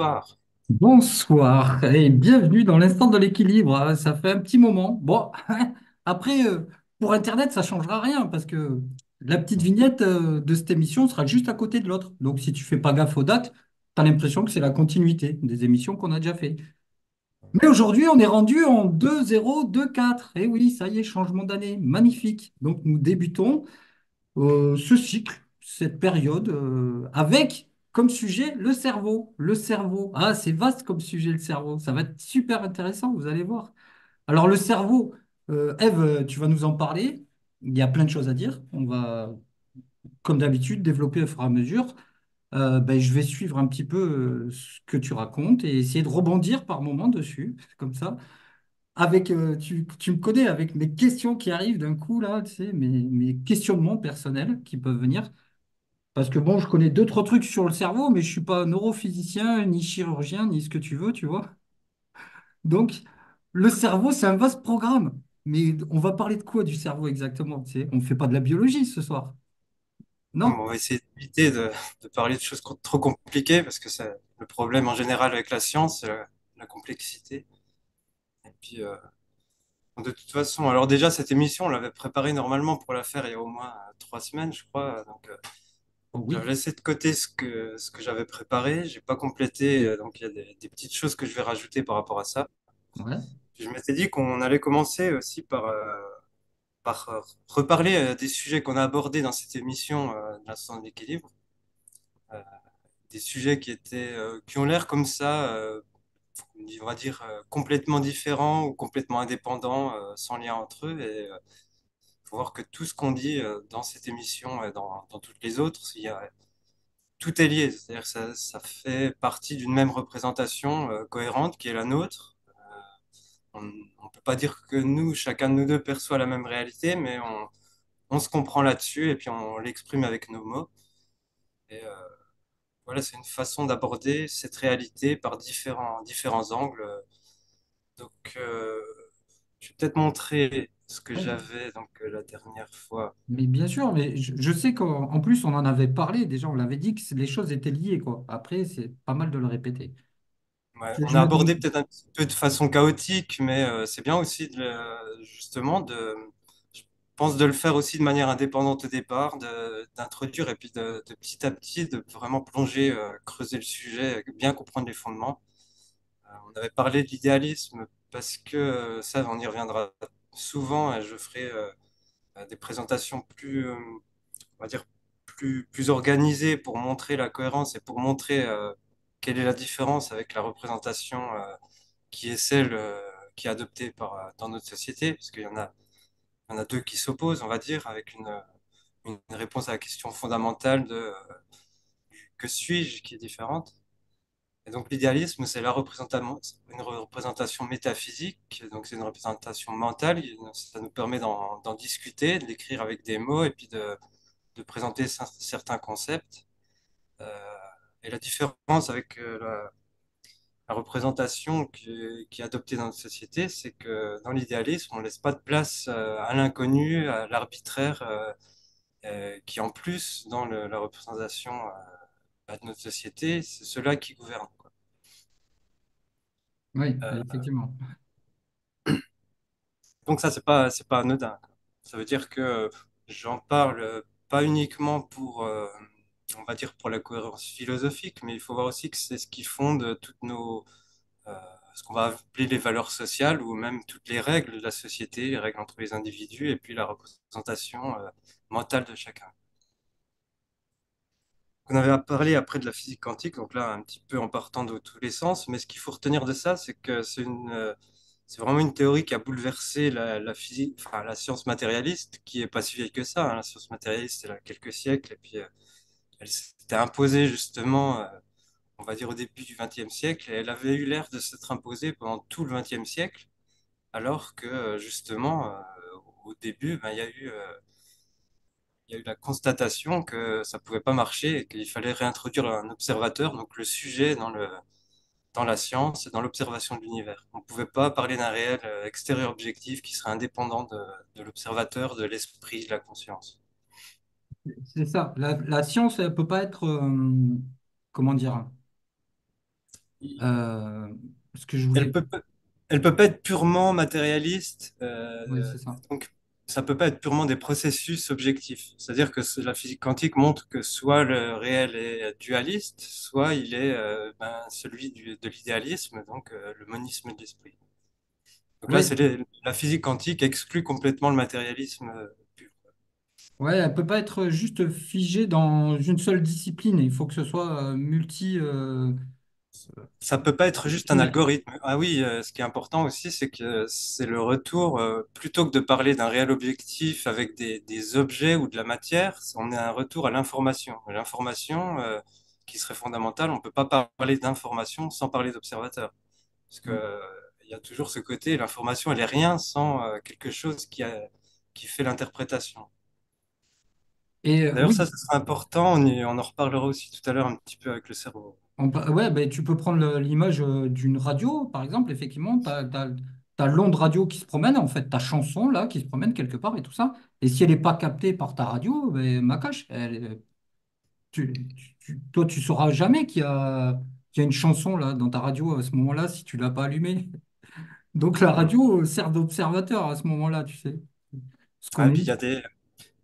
bonsoir. Bonsoir et bienvenue dans l'instant de l'équilibre. Ça fait un petit moment. Bon, après, pour Internet, ça changera rien parce que la petite vignette de cette émission sera juste à côté de l'autre. Donc, si tu fais pas gaffe aux dates, tu as l'impression que c'est la continuité des émissions qu'on a déjà fait. Mais aujourd'hui, on est rendu en 2024. Et oui, ça y est, changement d'année. Magnifique. Donc, nous débutons ce cycle, cette période, avec comme sujet le cerveau. Le cerveau. Ah, c'est vaste comme sujet, le cerveau. Ça va être super intéressant, vous allez voir. Alors, le cerveau, Ève, tu vas nous en parler. Il y a plein de choses à dire. On va, comme d'habitude, développer au fur et à mesure. Ben, je vais suivre un petit peu ce que tu racontes et essayer de rebondir par moments dessus, comme ça. Avec, tu me connais avec mes questions qui arrivent d'un coup, là, tu sais, mes questionnements personnels qui peuvent venir. Parce que bon, je connais deux, trois trucs sur le cerveau, mais je suis pas neurophysicien, ni chirurgien, ni ce que tu veux, tu vois. Donc, le cerveau, c'est un vaste programme. Mais on va parler de quoi du cerveau exactement? Tu sais, on ne fait pas de la biologie ce soir. Non? On va essayer d'éviter de parler de choses trop compliquées parce que c'est le problème en général avec la science, c'est la complexité. Et puis, de toute façon, alors déjà, cette émission, on l'avait préparée normalement pour la faire il y a au moins 3 semaines, je crois. Donc, Oh j'avais oui. laissé de côté ce que j'avais préparé. J'ai pas complété, donc il y a des petites choses que je vais rajouter par rapport à ça. Ouais. Puis je m'étais dit qu'on allait commencer aussi par reparler des sujets qu'on a abordés dans cette émission de l'instant de l'équilibre. Euh, des sujets qui ont l'air comme ça, on va dire, complètement différents ou complètement indépendants, sans lien entre eux. Et faut voir que tout ce qu'on dit dans cette émission et dans toutes les autres, tout est lié. C'est-à-dire que ça fait partie d'une même représentation cohérente qui est la nôtre. On ne peut pas dire que nous, chacun de nous deux, perçoit la même réalité, mais on se comprend là-dessus et puis on l'exprime avec nos mots. Et voilà, c'est une façon d'aborder cette réalité par différents angles. Donc, je vais peut-être montrer ce que Ouais. j'avais la dernière fois. Mais bien sûr, mais je sais qu'en en plus, on en avait parlé déjà, on l'avait dit que les choses étaient liées, quoi. Après, c'est pas mal de le répéter. Ouais, Je on a me abordé demande. peut-être un petit peu de façon chaotique, mais c'est bien aussi justement je pense de le faire aussi de manière indépendante au départ, d'introduire et puis de petit à petit de vraiment plonger, creuser le sujet, bien comprendre les fondements. On avait parlé de l'idéalisme parce que ça, on y reviendra souvent et je ferai des présentations on va dire, plus organisées pour montrer la cohérence et pour montrer quelle est la différence avec la représentation qui est celle qui est adoptée dans notre société, parce qu'il y en a deux qui s'opposent, on va dire, avec une réponse à la question fondamentale de que suis-je qui est différente. Et donc l'idéalisme, c'est une représentation métaphysique, donc c'est une représentation mentale, ça nous permet d'en discuter, de l'écrire avec des mots et puis de présenter certains concepts. Euh, et la différence avec la représentation qui est adoptée dans notre société, c'est que dans l'idéalisme, on ne laisse pas de place à l'inconnu, à l'arbitraire, qui en plus, dans la représentation de notre société, c'est cela qui gouverne, quoi. Oui, Euh, effectivement. donc ça, c'est pas anodin, quoi. Ça veut dire que j'en parle pas uniquement on va dire pour la cohérence philosophique, mais il faut voir aussi que c'est ce qui fonde euh, ce qu'on va appeler les valeurs sociales ou même toutes les règles de la société, les règles entre les individus et puis la représentation mentale de chacun. On avait parlé après de la physique quantique, donc là un petit peu en partant de tous les sens, mais ce qu'il faut retenir de ça, c'est que c'est vraiment une théorie qui a bouleversé la physique, enfin la science matérialiste, qui est pas si vieille que ça, hein. La science matérialiste, elle a quelques siècles, et puis elle s'était imposée justement, on va dire au début du XXe siècle, et elle avait eu l'air de s'être imposée pendant tout le XXe siècle. Alors que justement, au début, ben, il y a eu la constatation que ça pouvait pas marcher et qu'il fallait réintroduire un observateur, donc le sujet dans la science et dans l'observation de l'univers. On ne pouvait pas parler d'un réel extérieur objectif qui serait indépendant de l'observateur, de l'esprit, de la conscience. C'est ça. La science, elle peut pas être, comment dire, Euh, Ce que je Elle voulais. peut, elle peut pas être purement matérialiste, Oui, c'est ça. donc ça peut pas être purement des processus objectifs. C'est-à-dire que la physique quantique montre que soit le réel est dualiste, soit il est celui de l'idéalisme, donc le monisme de l'esprit. Donc là, Oui, la physique quantique exclut complètement le matérialisme pur. ouais, elle peut pas être juste figée dans une seule discipline. Il faut que ce soit Ça peut pas être juste un multidisciplinaire. algorithme. Ah oui, ce qui est important aussi, c'est que c'est le retour, plutôt que de parler d'un réel objectif avec des objets ou de la matière, on est un retour à l'information. L'information, qui serait fondamentale, on peut pas parler d'information sans parler d'observateur. Parce que, Ouais. il y a toujours ce côté, l'information, elle est rien sans quelque chose qui fait l'interprétation. Et D'ailleurs, ça, oui, ce sera important, on en reparlera aussi tout à l'heure un petit peu avec le cerveau. ouais, ben, tu peux prendre l'image d'une radio, par exemple. Effectivement, tu as, l'onde radio qui se promène, en fait, ta chanson là qui se promène quelque part et tout ça. Et si elle n'est pas captée par ta radio, ben, ma cache, toi, tu sauras jamais qu'il y a une chanson là dans ta radio à ce moment-là si tu l'as pas allumée. Donc la Hmm. radio sert d'observateur à ce moment-là, tu sais. Ce Ah, qu'on et puis est. il y a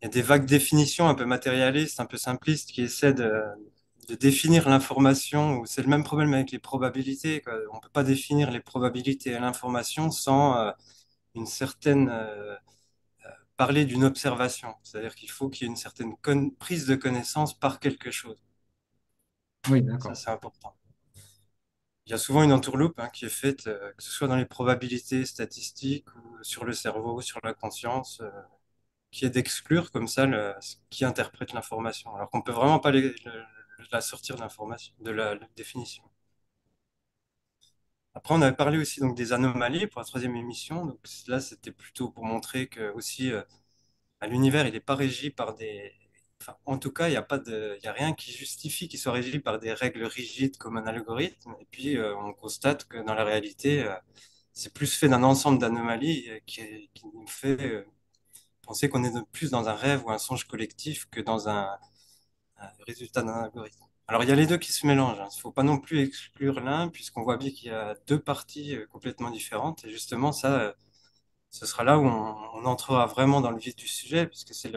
des vagues définitions un peu matérialistes, un peu simplistes, qui essaient de définir l'information, ou c'est le même problème avec les probabilités, quoi. On ne peut pas définir les probabilités à l'information sans une certaine parler d'une observation. C'est-à-dire qu'il faut qu'il y ait une certaine prise de connaissance par quelque chose. Oui, Ça, d'accord. c'est important. Il y a souvent une entourloupe, hein, qui est faite, que ce soit dans les probabilités statistiques ou sur le cerveau, sur la conscience, qui est d'exclure comme ça ce qui interprète l'information, alors qu'on peut vraiment pas la sortir de l'information, de la définition. Après, on avait parlé aussi donc des anomalies pour la troisième émission. Donc là, c'était plutôt pour montrer que aussi l'univers, il n'est pas régi par des. Enfin, en tout cas, il n'y a pas il y a rien qui justifie qu'il soit régi par des règles rigides comme un algorithme. Et puis, on constate que dans la réalité, c'est plus fait d'un ensemble d'anomalies qui nous fait penser qu'on est plus dans un rêve ou un songe collectif que dans le résultat d'un algorithme. Alors, il y a les deux qui se mélangent, hein. Il ne faut pas non plus exclure l'un, puisqu'on voit bien qu'il y a deux parties complètement différentes. Et justement, ça, ce sera là où on entrera vraiment dans le vif du sujet, puisque c'est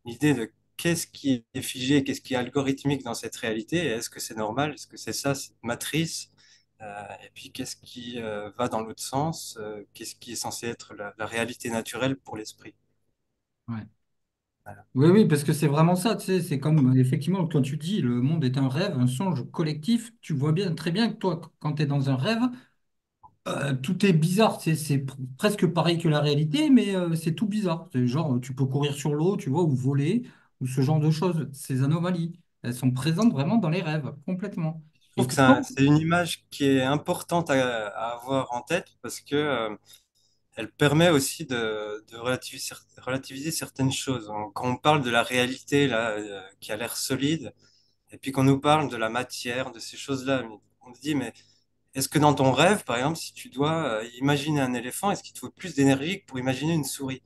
l'idée de qu'est-ce qui est figé, qu'est-ce qui est algorithmique dans cette réalité, et est-ce que c'est normal, est-ce que c'est ça, cette matrice, et puis qu'est-ce qui va dans l'autre sens, qu'est-ce qui est censé être la réalité naturelle pour l'esprit. Ouais. Voilà. Oui, oui, parce que c'est vraiment ça, tu sais, c'est comme effectivement quand tu dis le monde est un rêve, un songe collectif, tu vois bien très bien que toi, quand tu es dans un rêve, tout est bizarre, c'est presque pareil que la réalité, mais c'est tout bizarre. C'est genre, tu peux courir sur l'eau, tu vois, ou voler, ou ce genre de choses. Ces anomalies, elles sont présentes vraiment dans les rêves, complètement. Je Et trouve que pourtant, c'est une image qui est importante à avoir en tête parce que elle permet aussi de relativiser certaines choses. Quand on parle de la réalité là, qui a l'air solide, et puis qu'on nous parle de la matière, de ces choses-là, on se dit, mais est-ce que dans ton rêve, par exemple, si tu dois imaginer un éléphant, est-ce qu'il te faut plus d'énergie que pour imaginer une souris?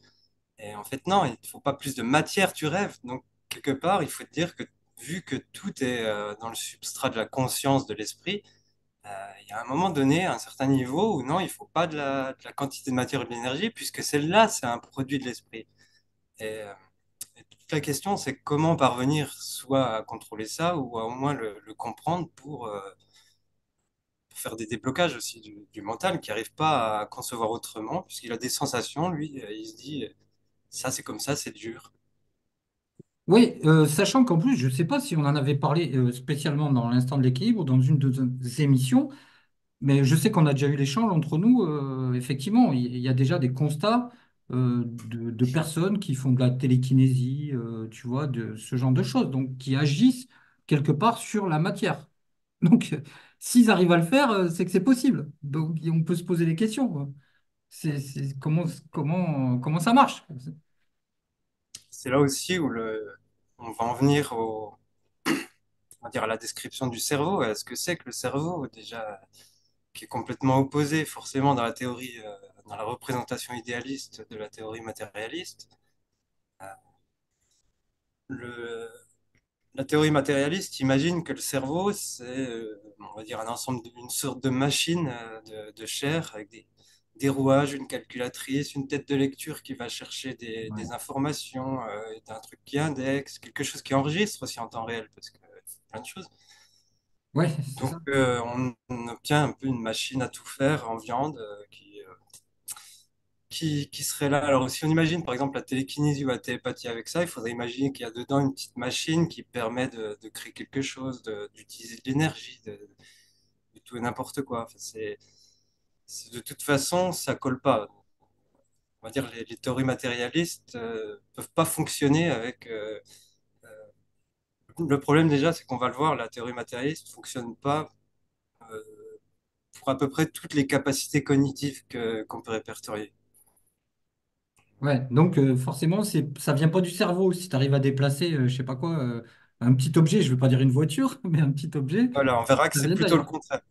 Et en fait, non, il ne te faut pas plus de matière, tu rêves. Donc, quelque part, il faut te dire que vu que tout est dans le substrat de la conscience, de l'esprit, il y a un moment donné, à un certain niveau, où non, il ne faut pas de la quantité de matière ou de l'énergie, puisque celle-là, c'est un produit de l'esprit. Et, euh, et toute la question, c'est comment parvenir soit à contrôler ça, ou à au moins le comprendre pour faire des déblocages aussi du mental, qui n'arrive pas à concevoir autrement, puisqu'il a des sensations, lui, il se dit, ça c'est comme ça, c'est dur. oui, sachant qu'en plus, je ne sais pas si on en avait parlé spécialement dans l'instant de l'équilibre, ou dans une de nos émissions. Mais je sais qu'on a déjà eu l'échange entre nous. Effectivement, il y a déjà des constats de personnes qui font de la télékinésie, tu vois, de ce genre de choses, donc qui agissent quelque part sur la matière. Donc, s'ils arrivent à le faire, c'est que c'est possible. Donc, on peut se poser des questions, quoi. Comment ça marche? C'est là aussi où on va en venir on va dire, à la description du cerveau. Est-ce que c'est que le cerveau, déjà, qui est complètement opposé forcément dans la théorie, dans la représentation idéaliste de la théorie matérialiste. Euh, Le, la théorie matérialiste imagine que le cerveau, c'est on va dire un ensemble, une sorte de machine de chair avec des rouages, une calculatrice, une tête de lecture qui va chercher des Ouais, informations, un truc qui indexe, quelque chose qui enregistre aussi en temps réel, parce que plein de choses. ouais, c'est Donc, ça. on obtient un peu une machine à tout faire en viande qui serait là. Alors, si on imagine par exemple la télékinésie ou la télépathie avec ça, il faudrait imaginer qu'il y a dedans une petite machine qui permet de créer quelque chose, d'utiliser de l'énergie, de tout et n'importe quoi. Enfin, de toute façon, ça colle pas. On va dire les théories matérialistes peuvent pas fonctionner avec. Le problème déjà, c'est qu'on va le voir, la théorie matérialiste fonctionne pas euh, pour à peu près toutes les capacités cognitives qu'on peut répertorier. Ouais, donc forcément, ça vient pas du cerveau. Si tu arrives à déplacer, je sais pas quoi, un petit objet, je veux pas dire une voiture, mais un petit objet, Voilà, on verra que ça c'est vient plutôt le d'ailleurs. contraire.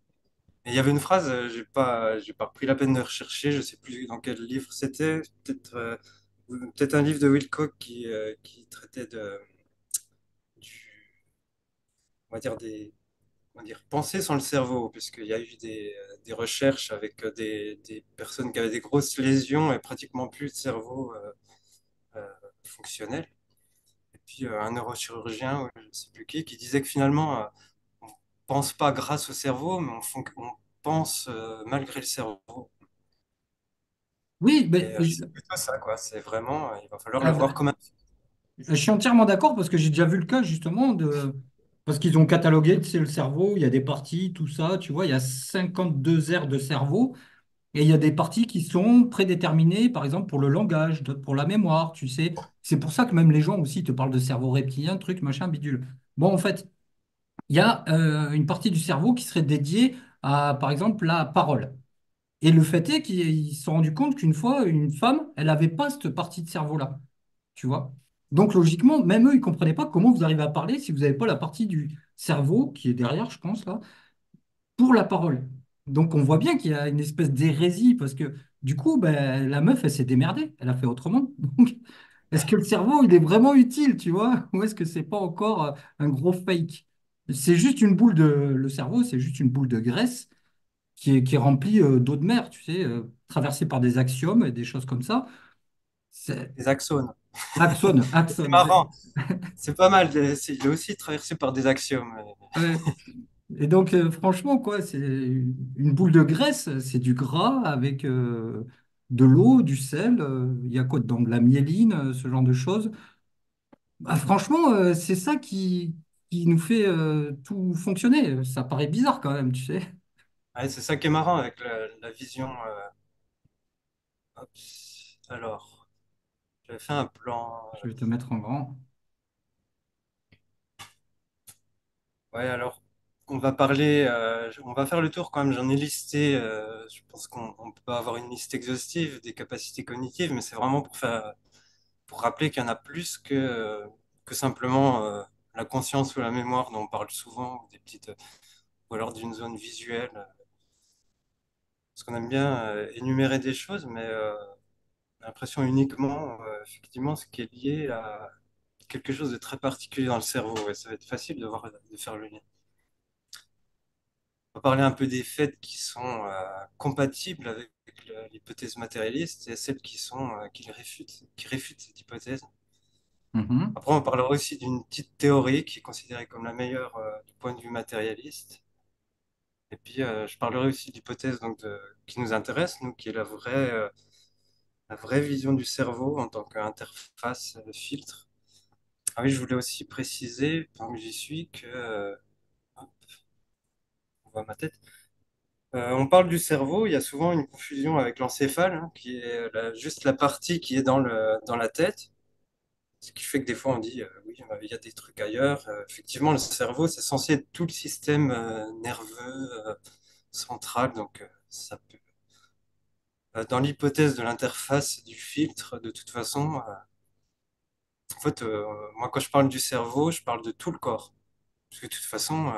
Et il y avait une phrase, j'ai pas pris la peine de rechercher, je sais plus dans quel livre c'était, peut-être un livre de Wilcock qui traitait du, on va dire on va dire, penser sans le cerveau, puisqu'il y a eu des recherches avec des personnes qui avaient des grosses lésions et pratiquement plus de cerveau euh, fonctionnel. Et puis un neurochirurgien, ou je ne sais plus qui disait que finalement, on pense pas grâce au cerveau, mais on pense malgré le cerveau. Oui, Et c'est plutôt ça, quoi. C'est vraiment, il va falloir le ah voir bah, comme un... je suis entièrement d'accord parce que j'ai déjà vu le cas justement parce qu'ils ont catalogué, tu sais, le cerveau, il y a des parties, tout ça, tu vois, il y a 52 aires de cerveau et il y a des parties qui sont prédéterminées, par exemple pour le langage, d'autres pour la mémoire, tu sais. C'est pour ça que même les gens aussi te parlent de cerveau reptilien, truc, machin, bidule. Bon, en fait, il y a une partie du cerveau qui serait dédiée à, par exemple, la parole. Et le fait est qu'ils se sont rendus compte qu'une fois, une femme, elle n'avait pas cette partie de cerveau-là. Tu vois? Donc, logiquement, même eux, ils ne comprenaient pas comment vous arrivez à parler si vous n'avez pas la partie du cerveau qui est derrière, je pense, là, pour la parole. Donc, on voit bien qu'il y a une espèce d'hérésie parce que, du coup, ben, la meuf, elle s'est démerdée. Elle a fait autrement. Donc, est-ce que le cerveau, il est vraiment utile, tu vois? Ou est-ce que c'est pas encore un gros fake? C'est juste une boule de... Le cerveau, c'est juste une boule de graisse qui est remplie d'eau de mer, tu sais, traversée par des axiomes et des choses comme ça. C'est... des axones. Axone, C'est axone, ouais. marrant, c'est pas mal. Il est aussi traversé par des axiomes. Ouais. Et donc, franchement, quoi, c'est une boule de graisse, c'est du gras avec de l'eau, du sel, il y a quoi dedans? De la myéline, ce genre de choses. Bah, franchement, c'est ça qui nous fait tout fonctionner. Ça paraît bizarre quand même, tu sais. Ouais, c'est ça qui est marrant avec la vision. Hop. Alors, j'avais fait un plan. Je vais te mettre en grand. Ouais, alors, on va faire le tour quand même. J'en ai listé. Je pense qu'on peut pas avoir une liste exhaustive des capacités cognitives, mais c'est vraiment pour rappeler qu'il y en a plus que simplement la conscience ou la mémoire dont on parle souvent, ou ou alors d'une zone visuelle. Parce qu'on aime bien énumérer des choses, mais on a l'impression uniquement, effectivement, ce qui est lié à quelque chose de très particulier dans le cerveau. Ouais, ça va être facile de faire le lien. On va parler un peu des faits qui sont compatibles avec l'hypothèse matérialiste et celles qui réfutent cette hypothèse. Mhm. Après, on parlera aussi d'une petite théorie qui est considérée comme la meilleure du point de vue matérialiste. Et puis, je parlerai aussi de l'hypothèse qui nous intéresse, nous, qui est la vraie vision du cerveau en tant qu'interface filtre. Ah oui, je voulais aussi préciser, tant que j'y suis, hop, on voit ma tête. On parle du cerveau, il y a souvent une confusion avec l'encéphale, hein, qui est juste la partie qui est dans la tête. Ce qui fait que des fois on dit, oui, il y a des trucs ailleurs. Effectivement, le cerveau, c'est censé être tout le système nerveux central, donc ça peut. Dans l'hypothèse de l'interface du filtre, de toute façon, en fait, moi quand je parle du cerveau, je parle de tout le corps. Parce que de toute façon,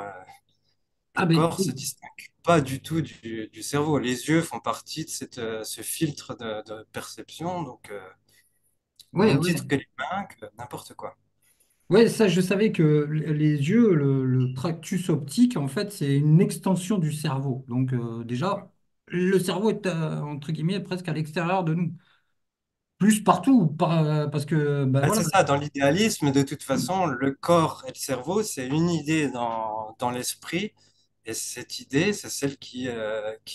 le Ah ben, corps se distingue pas du tout du cerveau. Les yeux font partie de ce filtre de perception, donc au ouais, même ouais. titre que les mains, que n'importe quoi. Ouais, ça, je savais que les yeux, le tractus optique, en fait, c'est une extension du cerveau. Donc, déjà, le cerveau est, entre guillemets, presque à l'extérieur de nous. Plus partout, parce que, ben Ah, voilà. c'est ça, dans l'idéalisme, de toute façon, le corps et le cerveau, c'est une idée dans l'esprit. Et cette idée, c'est celle qui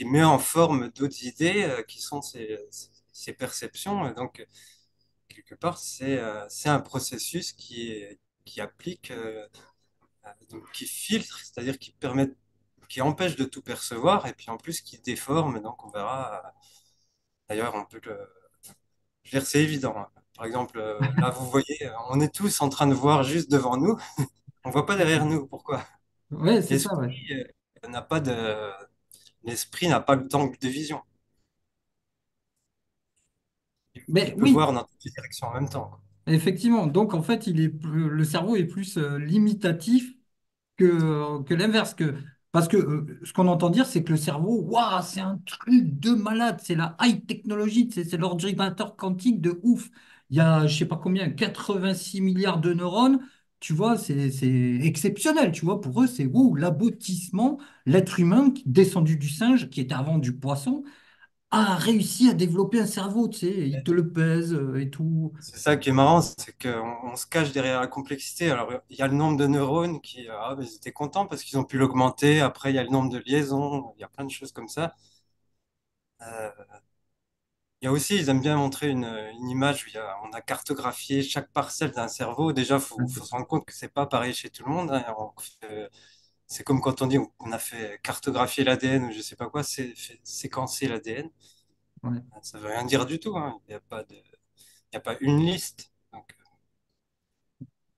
met en forme d'autres idées qui sont ces perceptions. Et donc, quelque part, c'est un processus qui applique, donc qui filtre, c'est-à-dire qui permet, qui empêche de tout percevoir, et puis en plus qui déforme. Donc, on verra. D'ailleurs, on peut le. Je veux dire, c'est évident, hein. Par exemple, là, vous voyez, on est tous en train de voir juste devant nous. On voit pas derrière nous. Pourquoi? Ouais, c'est ça, ouais. L'esprit n'a pas de, l'esprit n'a pas d'angle de vision. Mais Il peut oui, voir dans toutes les directions en même temps, quoi. effectivement. Donc, en fait, le cerveau est plus limitatif que l'inverse. Parce que ce qu'on entend dire, c'est que le cerveau, waouh, c'est un truc de malade, c'est la high technologie, c'est l'ordinateur quantique de ouf. Il y a, je sais pas combien, 86 milliards de neurones, tu vois, c'est exceptionnel, tu vois. Pour eux, c'est wow, l'aboutissement, l'être humain descendu du singe, qui était avant du poisson, a réussi à développer un cerveau, tu sais, il te le pèse et tout. C'est ça qui est marrant, c'est qu'on se cache derrière la complexité. Alors, il y a le nombre de neurones ah, ben, ils étaient contents parce qu'ils ont pu l'augmenter. Après, il y a le nombre de liaisons. Il y a plein de choses comme ça. Euh, il y a aussi, ils aiment bien montrer une image où on a cartographié chaque parcelle d'un cerveau. Déjà, faut se rendre compte que c'est pas pareil chez tout le monde, hein. C'est comme quand on dit on a fait cartographier l'ADN ou je sais pas quoi, c'est séquencer l'ADN. Ouais. Ça veut rien dire du tout, hein. Il y a pas une liste. Donc,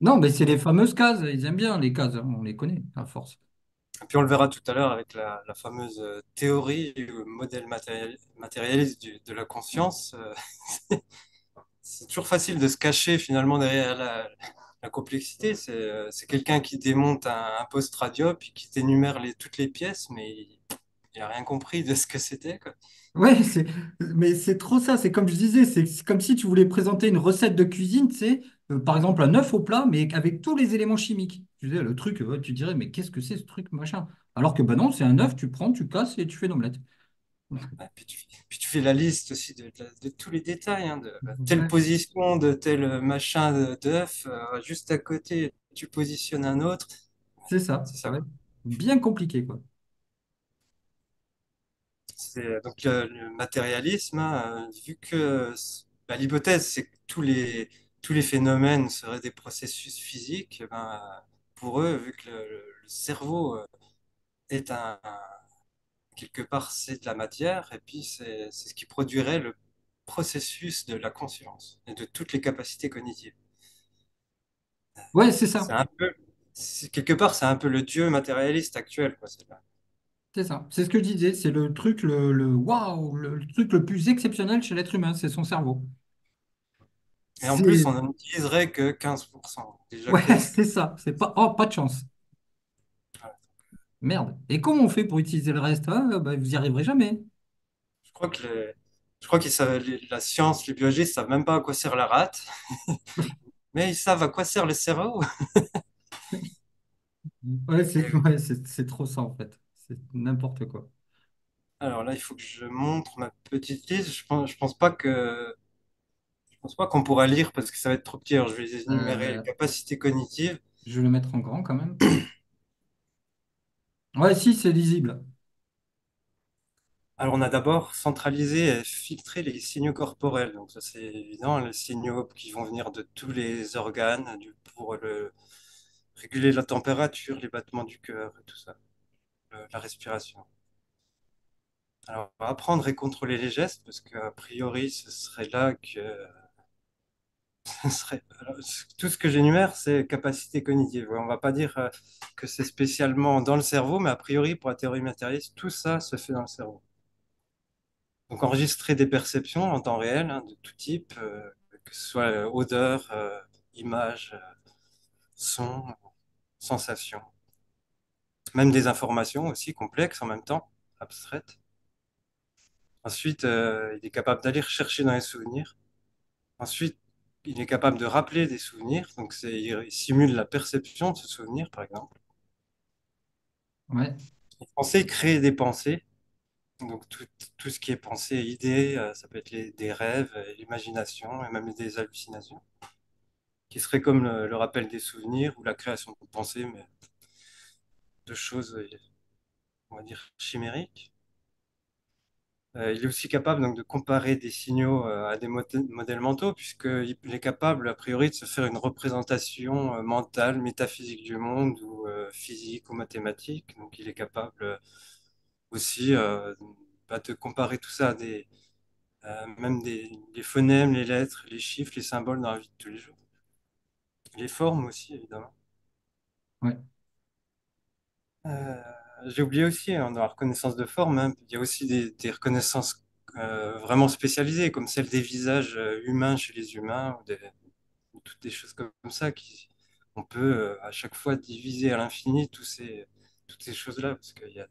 Non, mais c'est donc, les fameuses cases, ils aiment bien les cases, hein, on les connaît à force. et puis on le verra tout à l'heure avec la fameuse théorie ou modèle matérialiste de la conscience. C'est toujours facile de se cacher finalement derrière la complexité. C'est quelqu'un qui démonte un post-radio puis qui t'énumère toutes les pièces, mais il n'a rien compris de ce que c'était, quoi. Ouais, mais c'est trop ça. C'est comme je disais, c'est comme si tu voulais présenter une recette de cuisine, tu sais, par exemple un œuf au plat, mais avec tous les éléments chimiques. Tu sais, le truc, ouais, tu dirais, mais qu'est-ce que c'est ce truc, machin? Alors que ben non, c'est un œuf, tu prends, tu casses et tu fais l'omelette. Ouais, puis tu fais la liste aussi de tous les détails, hein, de telle Ouais, position, de tel machin d'œuf, juste à côté, tu positionnes un autre. c'est ça, C'est ça, ouais. quoi. Bien compliqué, quoi. Donc le matérialisme, hein, vu que bah, l'hypothèse, c'est que tous les phénomènes seraient des processus physiques, ben, pour eux, vu que le cerveau est quelque part, c'est de la matière, et puis c'est ce qui produirait le processus de la conscience et de toutes les capacités cognitives. Ouais, c'est C'est ça, un peu, quelque part, c'est un peu le dieu matérialiste actuel, quoi. c'est ça. C'est ce que je disais, c'est le truc, waouh, le truc le plus exceptionnel chez l'être humain, c'est son cerveau. Et en plus, C'est, on n'en utiliserait que 15%. Déjà ouais, que c'est ça. C'est pas, oh, pas de chance. voilà. Merde. Et comment on fait pour utiliser le reste? Ah, bah, vous y arriverez jamais. Je crois que je crois la science, les biologistes savent même pas à quoi sert la rate, mais ils savent à quoi sert le cerveau. Ouais, Et c'est trop ça en fait. C'est n'importe quoi. alors là, il faut que je montre ma petite liste. Je pense pas qu'on pourra lire parce que ça va être trop petit. Alors, je vais les énumérer les Euh, capacités cognitives. je vais le mettre en grand quand même. Ouais, si, c'est lisible. Alors, on a d'abord centralisé et filtré les signaux corporels. Donc, ça, c'est évident, les signaux qui vont venir de tous les organes pour réguler la température, les battements du cœur et tout ça, la respiration. Alors, on va apprendre et contrôler les gestes parce qu'a priori, ce serait là que ce serait. Alors, tout ce que j'énumère, c'est capacité cognitive. Ouais, on va pas dire que c'est spécialement dans le cerveau, mais a priori, pour la théorie matérialiste, tout ça se fait dans le cerveau. Donc, enregistrer des perceptions en temps réel, hein, de tout type, que ce soit odeur, image, son, sensation, même des informations aussi complexes en même temps, abstraites. Ensuite, il est capable d'aller chercher dans les souvenirs. Ensuite, il est capable de rappeler des souvenirs, donc il simule la perception de ce souvenir, par exemple. Ouais, Il pensait créer des pensées, donc tout ce qui est pensée, idée, ça peut être des rêves, l'imagination et même des hallucinations, qui seraient comme le rappel des souvenirs ou la création de pensées, mais de choses, on va dire, chimériques. Il est aussi capable donc, de comparer des signaux à des modèles mentaux, puisqu'il est capable, a priori, de se faire une représentation mentale, métaphysique du monde, ou physique ou mathématique. Donc il est capable aussi de comparer tout ça à même des phonèmes, les lettres, les chiffres, les symboles dans la vie de tous les jours. Les formes aussi, évidemment. ouais, Euh, j'ai oublié aussi, hein, dans la reconnaissance de forme, hein, il y a aussi des reconnaissances vraiment spécialisées, comme celle des visages humains chez les humains, ou toutes des choses comme ça, on peut à chaque fois diviser à l'infini toutes ces choses-là, parce qu'il y a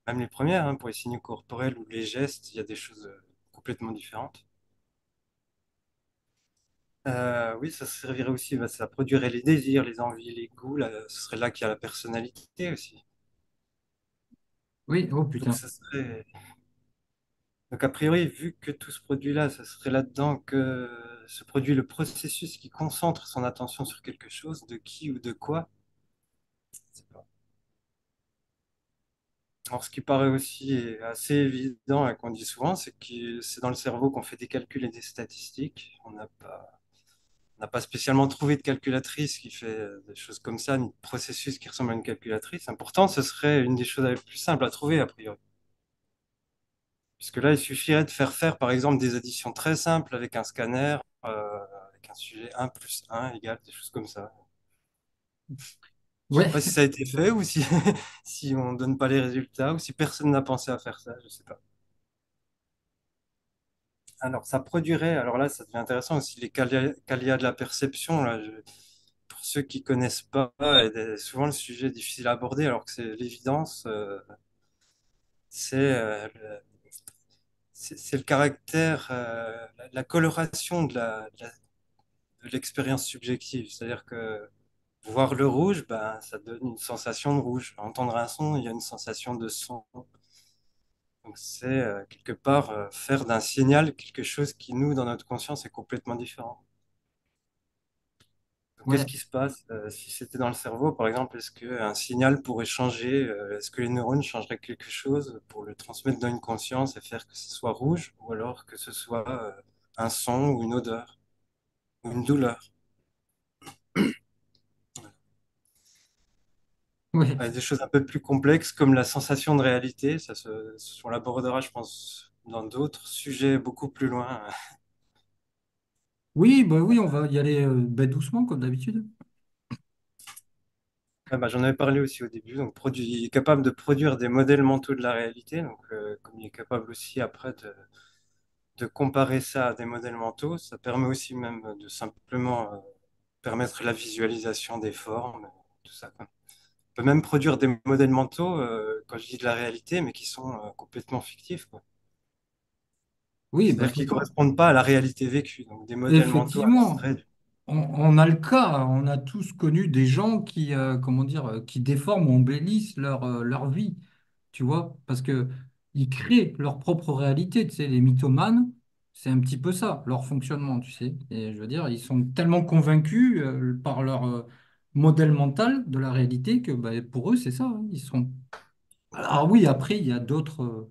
même les premières, hein, pour les signes corporels ou les gestes, il y a des choses complètement différentes. Oui, ça servirait aussi, bah, ça produirait les désirs, les envies, les goûts, là, ce serait là qu'il y a la personnalité aussi. oui, oh Donc putain. ça serait Donc, a priori, vu que tout se produit là, ça serait là-dedans que se produit le processus qui concentre son attention sur quelque chose, de qui ou de quoi. Je sais pas. Alors, ce qui paraît aussi assez évident et qu'on dit souvent, c'est que c'est dans le cerveau qu'on fait des calculs et des statistiques. On n'a pas spécialement trouvé de calculatrice qui fait des choses comme ça, ni de processus qui ressemble à une calculatrice. Pourtant, ce serait une des choses les plus simples à trouver, a priori. Puisque là, il suffirait de faire, par exemple, des additions très simples avec un scanner, avec un sujet 1 + 1 égale, des choses comme ça. Je sais Ouais, pas si ça a été fait ou si, si on donne pas les résultats ou si personne n'a pensé à faire ça, je sais pas. Alors, ça produirait, alors là, ça devient intéressant aussi, les qualia de la perception. Là, pour ceux qui connaissent pas, souvent le sujet est difficile à aborder, alors que c'est l'évidence, c'est c'est le caractère, la coloration de l'expérience subjective. C'est-à-dire que voir le rouge, ben, ça donne une sensation de rouge. Entendre un son, il y a une sensation de son. Donc c'est quelque part faire d'un signal quelque chose qui, nous, dans notre conscience, est complètement différent. Donc, qu'est-ce ouais, qui se passe si c'était dans le cerveau, par exemple? Est-ce qu'un signal pourrait changer? Est-ce que les neurones changeraient quelque chose pour le transmettre dans une conscience et faire que ce soit rouge, ou alors que ce soit un son ou une odeur ou une douleur? ouais. Des choses un peu plus complexes comme la sensation de réalité, on l'abordera, je pense, dans d'autres sujets beaucoup plus loin. Oui, bah oui, on va y aller doucement comme d'habitude. Ouais, bah, j'en avais parlé aussi au début. Donc, il est capable de produire des modèles mentaux de la réalité. Donc, comme il est capable aussi après de comparer ça à des modèles mentaux, ça permet aussi même de simplement permettre la visualisation des formes, tout ça, quoi. On peut même produire des modèles mentaux, quand je dis de la réalité, mais qui sont complètement fictifs, quoi. Oui, bah, de C'est-à-dire toute qu'ils ne façon, correspondent pas à la réalité vécue. Donc, des modèles mentaux effectivement, abstraits. on a le cas, on a tous connu des gens qui, comment dire, qui déforment ou embellissent leur vie, tu vois, parce que ils créent leur propre réalité, tu sais, les mythomanes, c'est un petit peu ça, leur fonctionnement, tu sais. Et je veux dire, ils sont tellement convaincus par leur modèle mental de la réalité que bah, pour eux, c'est ça, hein, ils sont. Alors oui, après, il y a d'autres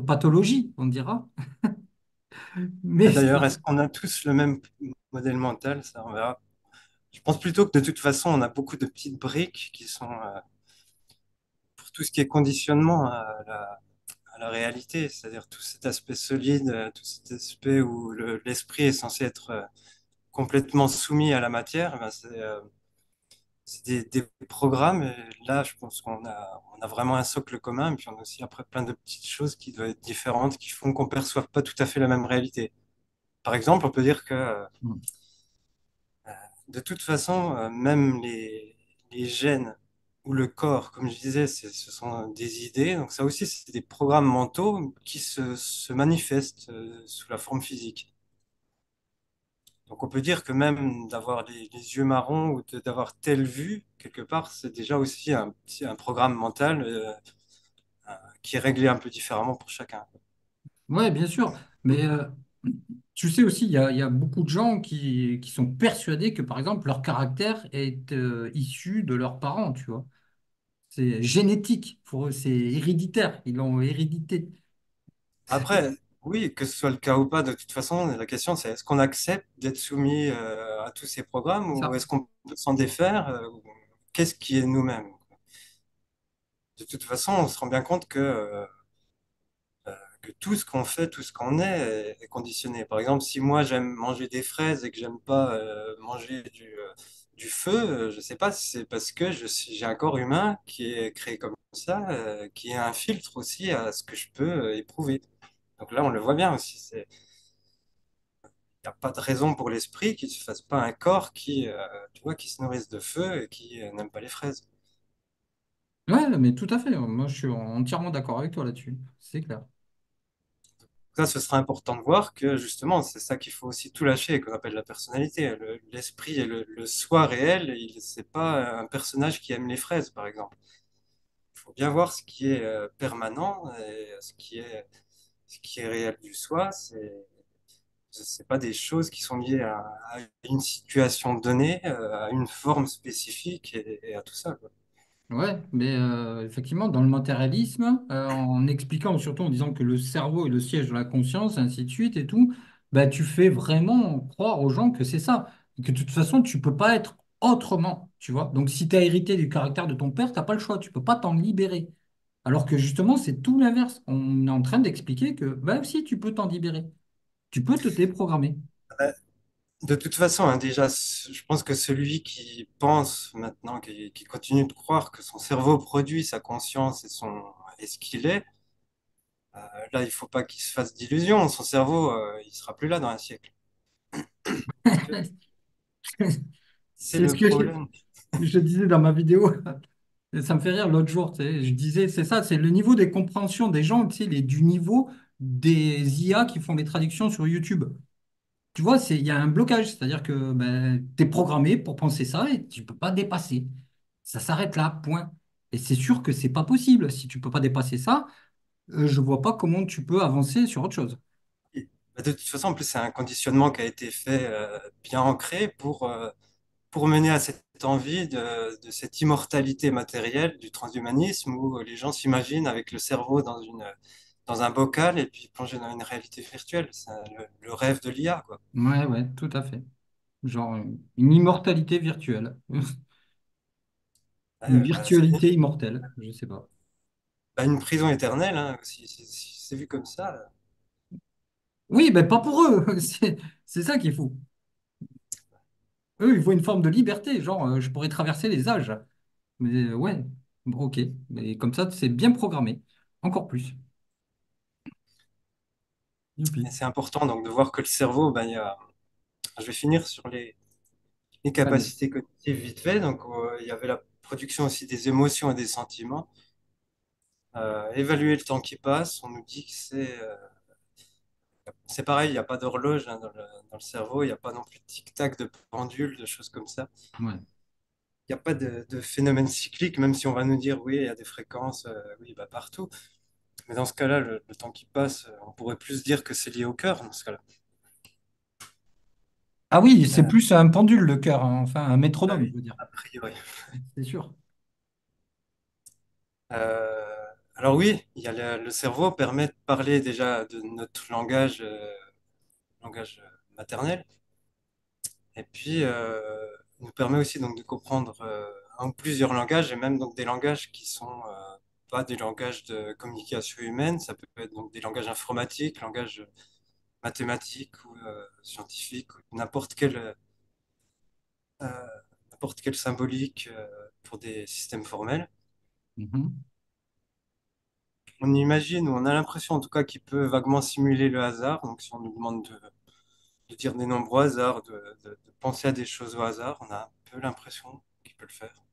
pathologies, on dira, mais D'ailleurs, est-ce qu'on a tous le même modèle mental? Ça, on verra. Je pense plutôt que de toute façon, on a beaucoup de petites briques qui sont pour tout ce qui est conditionnement à la réalité, c'est-à-dire tout cet aspect solide, tout cet aspect où l'esprit est censé être complètement soumis à la matière, ben c'est des programmes. Et là, je pense on a vraiment un socle commun, et puis on a aussi après plein de petites choses qui doivent être différentes, qui font qu'on ne perçoive pas tout à fait la même réalité. Par exemple, on peut dire que de toute façon, même les gènes ou le corps, comme je disais, ce sont des idées. Donc ça aussi, c'est des programmes mentaux qui se manifestent sous la forme physique. Donc on peut dire que même d'avoir les yeux marrons ou d'avoir telle vue, quelque part, c'est déjà aussi un programme mental qui est réglé un peu différemment pour chacun. Ouais, bien sûr. Mais tu sais aussi, il y a beaucoup de gens qui sont persuadés que, par exemple, leur caractère est issu de leurs parents, tu vois. C'est génétique pour eux, c'est héréditaire. Ils l'ont hérédité. Après, oui, que ce soit le cas ou pas, de toute façon, la question c'est est-ce qu'on accepte d'être soumis à tous ces programmes C'est ou ça. est-ce qu'on peut s'en défaire qu'est-ce qui est nous-mêmes? De toute façon, on se rend bien compte que tout ce qu'on fait, tout ce qu'on est conditionné. Par exemple, si moi j'aime manger des fraises et que j'aime pas manger du feu, je sais pas si c'est parce que j'ai un corps humain qui est créé comme ça, qui est un filtre aussi à ce que je peux éprouver. Donc là, on le voit bien aussi. Il n'y a pas de raison pour l'esprit qu'il ne se fasse pas un corps qui, tu vois, qui se nourrisse de feu et qui n'aime pas les fraises. Ouais, mais tout à fait. Moi, je suis entièrement d'accord avec toi là-dessus. C'est clair. Ça, ce sera important de voir que justement, c'est ça qu'il faut aussi tout lâcher, qu'on appelle la personnalité. L'esprit et le soi réel, c'est pas un personnage qui aime les fraises, par exemple. Il faut bien voir ce qui est permanent et ce qui est réel du soi. C'est pas des choses qui sont liées à une situation donnée, à une forme spécifique et à tout ça, quoi. Ouais, mais effectivement, dans le matérialisme, en expliquant, surtout en disant que le cerveau est le siège de la conscience, ainsi de suite et tout, bah, tu fais vraiment croire aux gens que c'est ça. Et que de toute façon, tu peux pas être autrement, tu vois. Donc, si tu as hérité du caractère de ton père, tu n'as pas le choix, tu peux pas t'en libérer. Alors que justement, c'est tout l'inverse. On est en train d'expliquer que, bah, si, tu peux t'en libérer. Tu peux te déprogrammer. De toute façon, hein, déjà, je pense que celui qui pense maintenant, qui continue de croire que son cerveau produit sa conscience et ce qu'il est, là, il faut pas qu'il se fasse d'illusions. Son cerveau, il sera plus là dans un siècle. Parce que c'est C'est ce le que problème. je disais dans ma vidéo. Et ça me fait rire l'autre jour, tu sais, je disais, c'est ça, c'est le niveau des compréhensions des gens, tu sais, du niveau des IA qui font les traductions sur YouTube. Tu vois, il y a un blocage, c'est-à-dire que ben, tu es programmé pour penser ça et tu ne peux pas dépasser. Ça s'arrête là, point. Et c'est sûr que c'est pas possible. Si tu peux pas dépasser ça, je vois pas comment tu peux avancer sur autre chose. Et, bah, de toute façon, en plus, c'est un conditionnement qui a été fait bien ancré pour mener à cette envie de cette immortalité matérielle du transhumanisme où les gens s'imaginent avec le cerveau dans un bocal et puis plongé dans une réalité virtuelle. C'est le rêve de l'IA, quoi. Ouais, ouais, tout à fait. Genre une immortalité virtuelle. Une Ouais, bah, virtualité immortelle, je sais pas. une prison éternelle, hein, si c'est vu comme ça. Oui, mais pas pour eux. C'est ça qu'il faut. Eux, ils voient une forme de liberté, genre je pourrais traverser les âges. Mais ouais, bon, ok. Mais comme ça, c'est bien programmé. Encore plus. Et Youpi. c'est important donc de voir que le cerveau, je vais finir sur les Allez. capacités cognitives vite fait. Donc, il y avait la production aussi des émotions et des sentiments. Évaluer le temps qui passe, on nous dit que c'est pareil, il n'y a pas d'horloge hein, dans le cerveau, il n'y a pas non plus de tic-tac, de pendule, de choses comme ça. Ouais. Il n'y a pas de phénomène cyclique, même si on va nous dire oui, il y a des fréquences, oui, bah, partout. Mais dans ce cas-là, le temps qui passe, on pourrait plus dire que c'est lié au cœur dans ce cas-là. Ah oui, c'est Euh, plus un pendule, le cœur, hein. Enfin, un ah métronome, oui, je veux dire. a priori. C'est sûr. Alors oui, il y a le cerveau permet de parler déjà de notre langage maternel, et puis il nous permet aussi donc de comprendre un ou plusieurs langages, et même donc des langages qui sont pas des langages de communication humaine, ça peut être donc des langages informatiques, langages mathématiques ou scientifiques, ou euh, n'importe quelle symbolique pour des systèmes formels. Mhm. On imagine, ou on a l'impression en tout cas qu'il peut vaguement simuler le hasard, donc si on nous demande de dire des nombres au hasard, de penser à des choses au hasard. On a un peu l'impression qu'il peut le faire.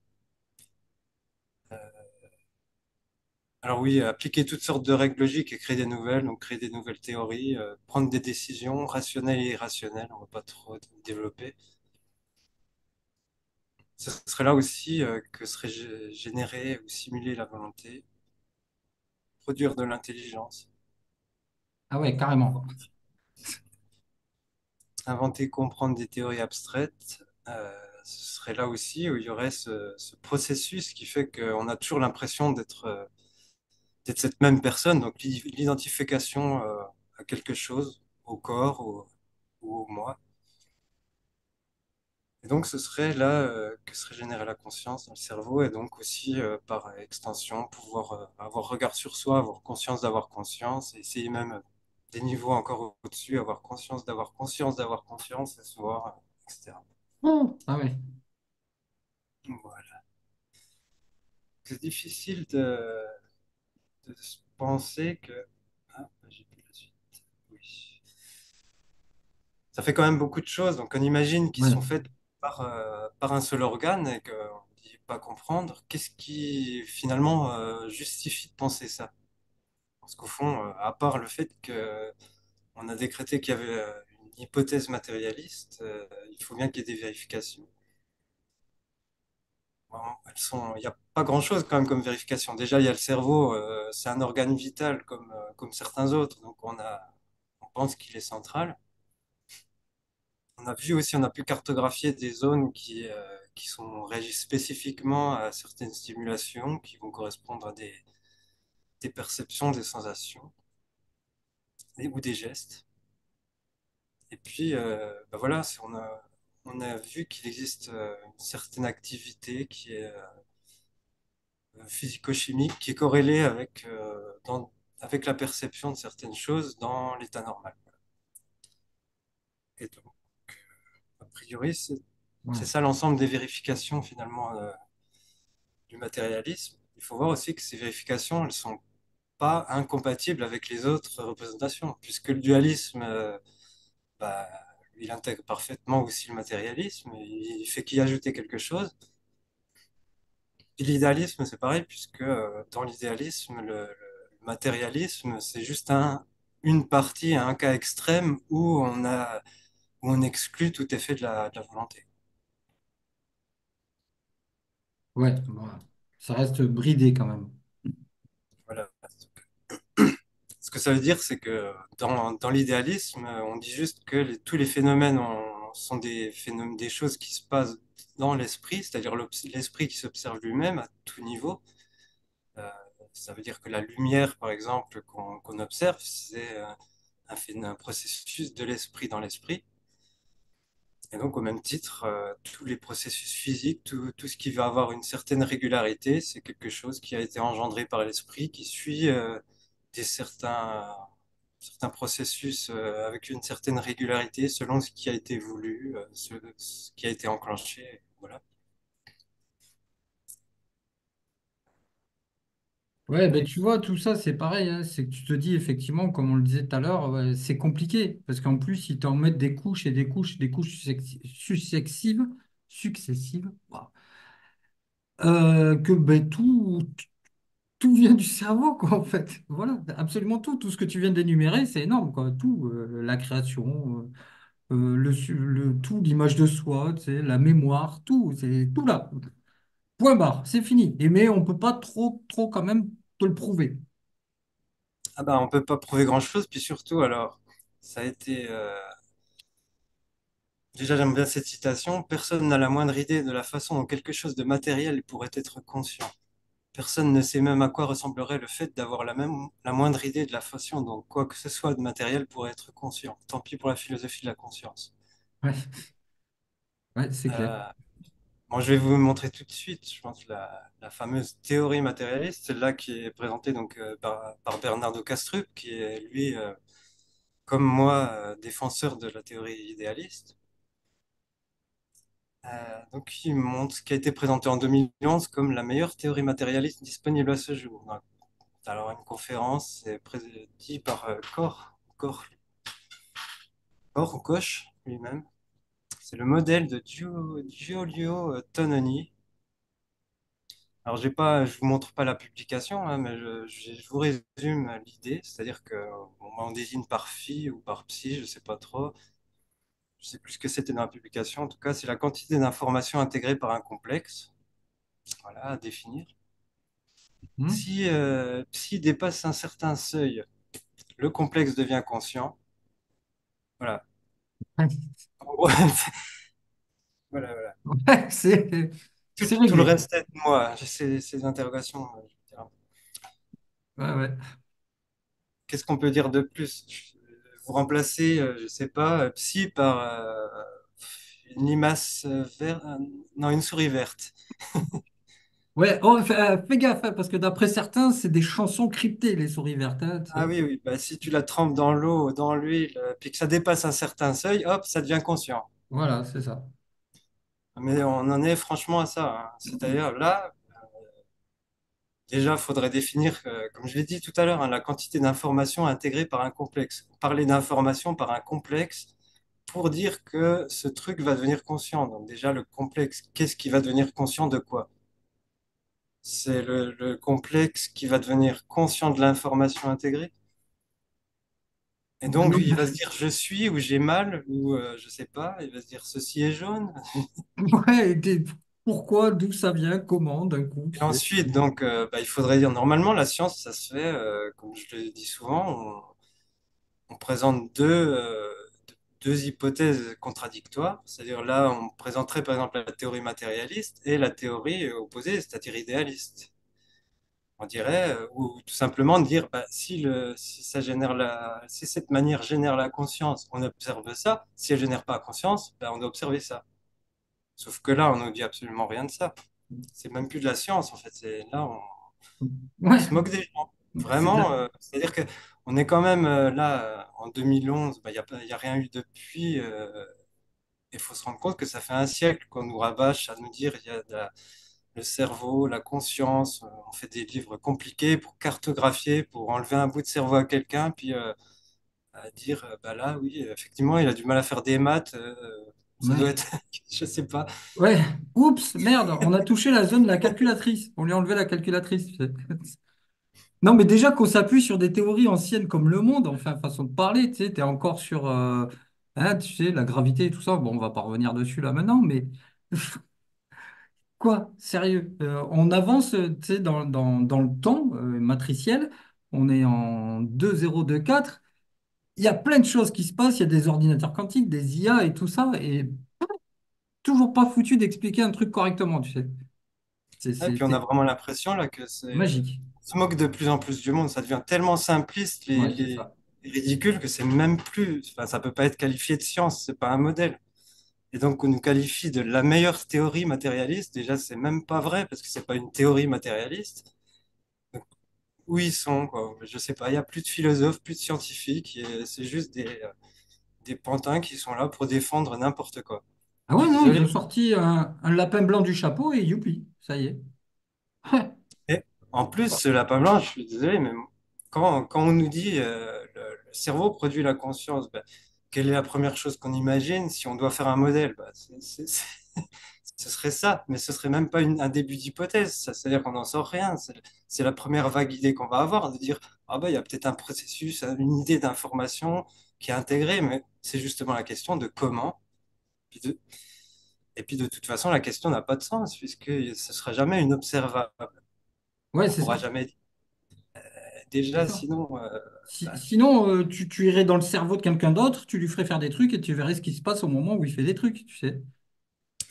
Alors oui, appliquer toutes sortes de règles logiques et créer des nouvelles, donc créer des nouvelles théories, prendre des décisions rationnelles et irrationnelles, on va pas trop développer. Ce serait là aussi que serait générer ou simuler la volonté, produire de l'intelligence, Ah ouais, carrément. inventer, comprendre des théories abstraites. Ce serait là aussi où il y aurait ce processus qui fait qu'on a toujours l'impression d'être cette même personne, donc l'identification à quelque chose, au corps ou au moi. Et donc ce serait là que serait générée la conscience dans le cerveau et donc aussi par extension pouvoir avoir regard sur soi, avoir conscience d'avoir conscience et essayer même des niveaux encore au-dessus, avoir conscience d'avoir conscience et se voir, etc. Oh, ah ouais. Voilà. C'est difficile de se penser que... Ah, j'ai plus la suite. Oui. Ça fait quand même beaucoup de choses. Donc, on imagine qu'ils Ouais. sont faites par un seul organe et qu'on ne dit pas comprendre. Qu'est-ce qui finalement justifie de penser ça? Parce qu'au fond, à part le fait qu'on a décrété qu'il y avait une hypothèse matérialiste, il faut bien qu'il y ait des vérifications. Bon, il n'y a pas grand-chose quand même comme vérification. Déjà, il y a le cerveau, c'est un organe vital comme certains autres. Donc, on pense qu'il est central. On a vu aussi, on a pu cartographier des zones qui sont régies spécifiquement à certaines stimulations qui vont correspondre à des perceptions, des sensations ou des gestes. Et puis, bah voilà, on a vu qu'il existe une certaine activité qui est physico-chimique, qui est corrélée avec la perception de certaines choses dans l'état normal. Et donc, a priori, c'est Ouais. ça l'ensemble des vérifications finalement du matérialisme. Il faut voir aussi que ces vérifications, elles sont pas incompatibles avec les autres représentations, puisque le dualisme, bah, il intègre parfaitement aussi le matérialisme, il fait qu'y ajouter quelque chose. Et l'idéalisme, c'est pareil, puisque dans l'idéalisme, le matérialisme, c'est juste une partie, un cas extrême où on exclut tout effet de la volonté. Ouais, voilà. Ça reste bridé quand même. Voilà. Ce que ça veut dire, c'est que dans l'idéalisme, on dit juste que tous les phénomènes sont des phénomènes, des choses qui se passent dans l'esprit, c'est-à-dire l'esprit qui s'observe lui-même à tout niveau. Euh, Ça veut dire que la lumière, par exemple, qu'on observe, c'est un processus de l'esprit dans l'esprit. Et donc, au même titre, tous les processus physiques, tout ce qui va avoir une certaine régularité, c'est quelque chose qui a été engendré par l'esprit, qui suit des certains processus avec une certaine régularité selon ce qui a été voulu, ce qui a été enclenché. Voilà. Ouais, ben Et tu vois, tout ça, c'est pareil, hein. C'est que tu te dis, effectivement, comme on le disait tout à l'heure, ouais, c'est compliqué. Parce qu'en plus, ils t'en mettent des couches et des couches successives, waouh, que ben, tout vient du cerveau, quoi, en fait. Voilà, absolument tout. Tout ce que tu viens d'énumérer, c'est énorme, quoi. Tout, la création, tout, l'image de soi, tu sais, la mémoire, tout, c'est tout là. Point barre, c'est fini. Et mais on peut pas trop quand même te le prouver. ah bah, on peut pas prouver grand-chose, puis surtout, alors, ça a été. Déjà, j'aime bien cette citation. Personne n'a la moindre idée de la façon dont quelque chose de matériel pourrait être conscient. Personne ne sait même à quoi ressemblerait le fait d'avoir la moindre idée de la façon dont quoi que ce soit de matériel pourrait être conscient. Tant pis pour la philosophie de la conscience. Ouais, ouais, c'est clair. Euh, bon, je vais vous montrer tout de suite, je pense, la fameuse théorie matérialiste, celle-là qui est présentée donc, par Bernardo Kastrup, qui est lui, comme moi, défenseur de la théorie idéaliste. Donc, il montre ce qui a été présenté en 2011 comme la meilleure théorie matérialiste disponible à ce jour. Alors, une conférence est présidée par Koch lui-même. C'est le modèle de Giulio Tononi. Alors, j'ai pas, je vous montre pas la publication, hein, mais je vous résume l'idée. C'est-à-dire que bon, bah, on désigne par phi ou par psi, je sais pas trop. Je sais plus ce que c'était dans la publication. En tout cas, c'est la quantité d'informations intégrées par un complexe. Voilà, à définir. Hmm. Si psi dépasse un certain seuil, le complexe devient conscient. Voilà. En gros, voilà, voilà. Ouais, c'est Tout le réglé. reste est de moi. J'ai ces interrogations. Je veux dire. Ouais, ouais. Qu'est-ce qu'on peut dire de plus? Vous remplacez, je sais pas, Psy par une limace verte, non, une souris verte. Ouais, oh, fais gaffe, hein, parce que d'après certains, c'est des chansons cryptées, les souris vertes, hein, tu Ah sais. oui, oui, bah, si tu la trempes dans l'eau, dans l'huile, puis que ça dépasse un certain seuil, hop, ça devient conscient. Voilà, c'est ça. Mais on en est franchement à ça, hein. C'est-à-dire là, déjà, il faudrait définir, comme je l'ai dit tout à l'heure, hein, la quantité d'informations intégrées par un complexe. Parler d'informations par un complexe pour dire que ce truc va devenir conscient. Donc déjà, le complexe, qu'est-ce qui va devenir conscient de quoi? C'est le complexe qui va devenir conscient de l'information intégrée. Et Ouais, donc, non, il va se dire je suis ou j'ai mal ou je sais pas. Il va se dire ceci est jaune. ouais, pourquoi, d'où ça vient, comment, d'un coup, tu Et sais. ensuite, donc, bah, il faudrait dire normalement, la science, ça se fait, comme je le dis souvent, on présente deux hypothèses contradictoires. C'est-à-dire là, on présenterait par exemple la théorie matérialiste et la théorie opposée, c'est-à-dire idéaliste. On dirait, ou tout simplement dire, bah, si ça génère si cette manière génère la conscience, on observe ça. Si elle génère pas la conscience, bah, on doit observer ça. Sauf que là, on ne dit absolument rien de ça. C'est même plus de la science, en fait. Là, on Ouais, se moque des gens. c'est de Vraiment, la... c'est-à-dire que on est quand même là, en 2011, bah, il y a rien eu depuis. Il faut se rendre compte que ça fait un siècle qu'on nous rabâche à nous dire il y a le cerveau, la conscience. On fait des livres compliqués pour cartographier, pour enlever un bout de cerveau à quelqu'un, puis à dire bah là, oui, effectivement, il a du mal à faire des maths. Ça doit Ouais. être, je sais pas. Ouais, oups, merde, on a touché la zone de la calculatrice. On lui a enlevé la calculatrice, tu sais. Non, mais déjà qu'on s'appuie sur des théories anciennes comme le monde, enfin, façon de parler, tu sais, t'es encore sur, hein, tu sais, la gravité et tout ça. Bon, on va pas revenir dessus là maintenant, mais quoi, sérieux, on avance, tu sais, dans le temps matriciel. On est en 2024. Il y a plein de choses qui se passent. Il y a des ordinateurs quantiques, des IA et tout ça, et toujours pas foutu d'expliquer un truc correctement, tu sais. Et puis on a C'est vraiment l'impression là que magique. on se moque de plus en plus du monde. Ça devient tellement simpliste, Ouais, c'est ça. les ridicules que c'est même plus. Enfin, ça peut pas être qualifié de science. C'est pas un modèle. Et donc on nous qualifie de la meilleure théorie matérialiste. Déjà, c'est même pas vrai parce que c'est pas une théorie matérialiste. Donc, où ils sont, quoi? Je sais pas. Il y a plus de philosophes, plus de scientifiques. C'est juste des pantins qui sont là pour défendre n'importe quoi. Ah Je ouais, suis non, ils désolé. ont sorti un lapin blanc du chapeau et youpi, ça y est. Et en plus, ce lapin blanc, je suis désolé, mais quand on nous dit le cerveau produit la conscience, ben, quelle est la première chose qu'on imagine si on doit faire un modèle? Ben, ce serait ça, mais ce serait même pas un début d'hypothèse. C'est-à-dire qu'on n'en sort rien. C'est la première vague idée qu'on va avoir, de dire, ah ben, il y a peut-être un processus, une idée d'information qui est intégrée, mais c'est justement la question de comment. Puis et puis de toute façon, la question n'a pas de sens, puisque ce sera jamais une observable. Ouais, On c'est pourra ça. jamais dire. C'est Déjà, ça. sinon, bah, Sinon, tu irais dans le cerveau de quelqu'un d'autre, tu lui ferais faire des trucs et tu verrais ce qui se passe au moment où il fait des trucs, tu sais.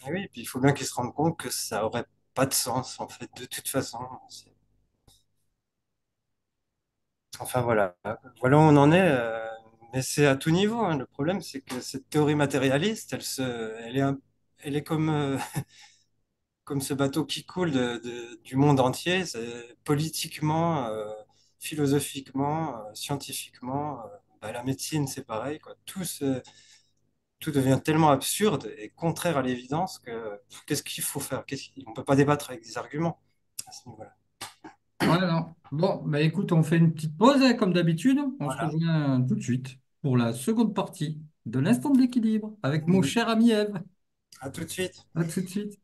eh oui, puis il faut bien qu'ils se rendent compte que ça aurait pas de sens, en fait, de toute façon. Enfin, voilà. Voilà où on en est. Mais c'est à tout niveau, hein. Le problème, c'est que cette théorie matérialiste, elle est comme, comme ce bateau qui coule du monde entier. Politiquement, philosophiquement, scientifiquement, bah, la médecine, c'est pareil, quoi. Tout devient tellement absurde et contraire à l'évidence que qu'est-ce qu'il faut faire? On ne peut pas débattre avec des arguments à ce niveau-là. Ouais, non. Bon, bah écoute, on fait une petite pause, hein, comme d'habitude. On se Voilà. rejoint tout de suite pour la seconde partie de l'instant de l'équilibre avec mon cher ami Eve. À tout de suite. À tout de suite.